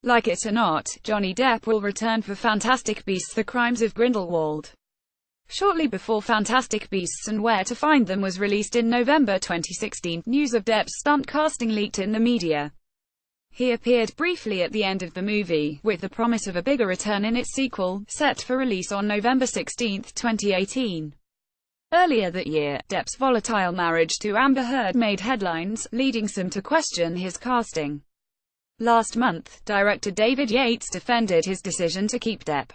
Like it or not, Johnny Depp will return for Fantastic Beasts: The Crimes of Grindelwald. Shortly before Fantastic Beasts and Where to Find Them was released in November 2016, news of Depp's stunt casting leaked in the media. He appeared briefly at the end of the movie, with the promise of a bigger return in its sequel, set for release on November 16, 2018. Earlier that year, Depp's volatile marriage to Amber Heard made headlines, leading some to question his casting. Last month, director David Yates defended his decision to keep Depp.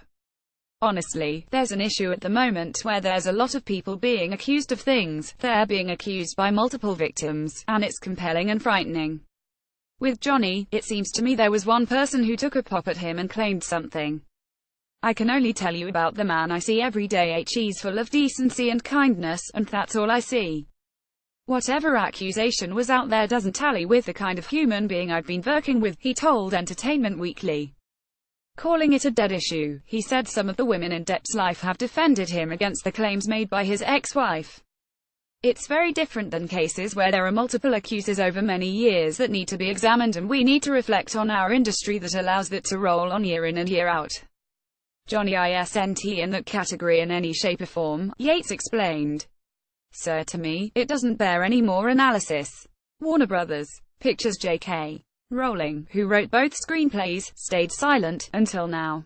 Honestly, there's an issue at the moment where there's a lot of people being accused of things, they're being accused by multiple victims, and it's compelling and frightening. With Johnny, it seems to me there was one person who took a pop at him and claimed something. I can only tell you about the man I see every day. He's full of decency and kindness, and that's all I see. Whatever accusation was out there doesn't tally with the kind of human being I've been working with, he told Entertainment Weekly. Calling it a dead issue, he said some of the women in Depp's life have defended him against the claims made by his ex-wife. It's very different than cases where there are multiple accusers over many years that need to be examined, and we need to reflect on our industry that allows that to roll on year in and year out. Johnny isn't in that category in any shape or form, Yates explained. Sir, to me, it doesn't bear any more analysis. Warner Brothers. Pictures. J.K. Rowling, who wrote both screenplays, stayed silent until now.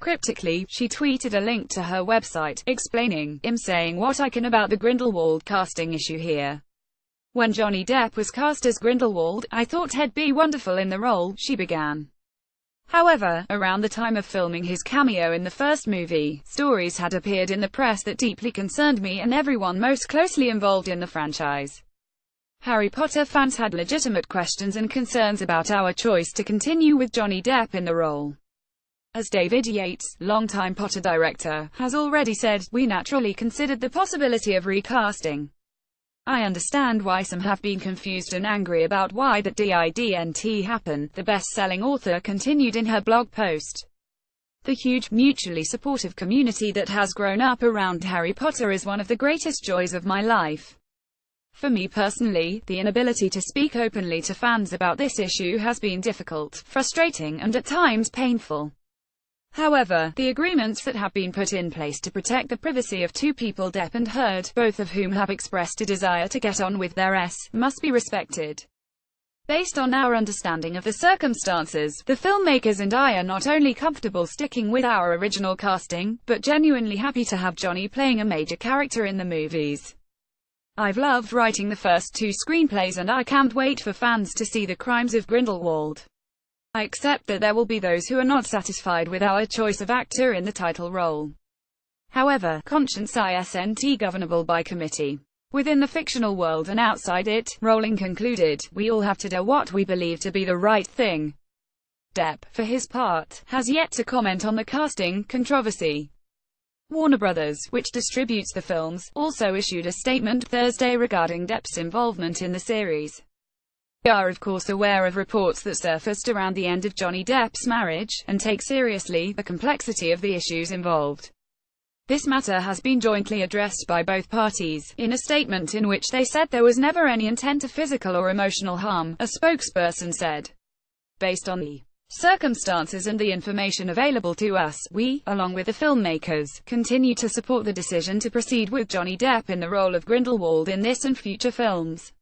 Cryptically, she tweeted a link to her website, explaining, "I'm saying what I can about the Grindelwald casting issue here. When Johnny Depp was cast as Grindelwald, I thought he'd be wonderful in the role," she began. However, around the time of filming his cameo in the first movie, stories had appeared in the press that deeply concerned me and everyone most closely involved in the franchise. Harry Potter fans had legitimate questions and concerns about our choice to continue with Johnny Depp in the role. As David Yates, longtime Potter director, has already said, we naturally considered the possibility of recasting. I understand why some have been confused and angry about why that didn't happen, the best-selling author continued in her blog post. The huge, mutually supportive community that has grown up around Harry Potter is one of the greatest joys of my life. For me personally, the inability to speak openly to fans about this issue has been difficult, frustrating, and at times painful. However, the agreements that have been put in place to protect the privacy of two people, Depp and Heard, both of whom have expressed a desire to get on with their must be respected. Based on our understanding of the circumstances, the filmmakers and I are not only comfortable sticking with our original casting, but genuinely happy to have Johnny playing a major character in the movies. I've loved writing the first two screenplays and I can't wait for fans to see The Crimes of Grindelwald. I accept that there will be those who are not satisfied with our choice of actor in the title role. However, conscience isn't governable by committee. Within the fictional world and outside it, Rowling concluded, we all have to do what we believe to be the right thing. Depp, for his part, has yet to comment on the casting controversy. Warner Brothers, which distributes the films, also issued a statement Thursday regarding Depp's involvement in the series. We are of course aware of reports that surfaced around the end of Johnny Depp's marriage, and take seriously the complexity of the issues involved. This matter has been jointly addressed by both parties, in a statement in which they said there was never any intent of physical or emotional harm, a spokesperson said. Based on the circumstances and the information available to us, we, along with the filmmakers, continue to support the decision to proceed with Johnny Depp in the role of Grindelwald in this and future films.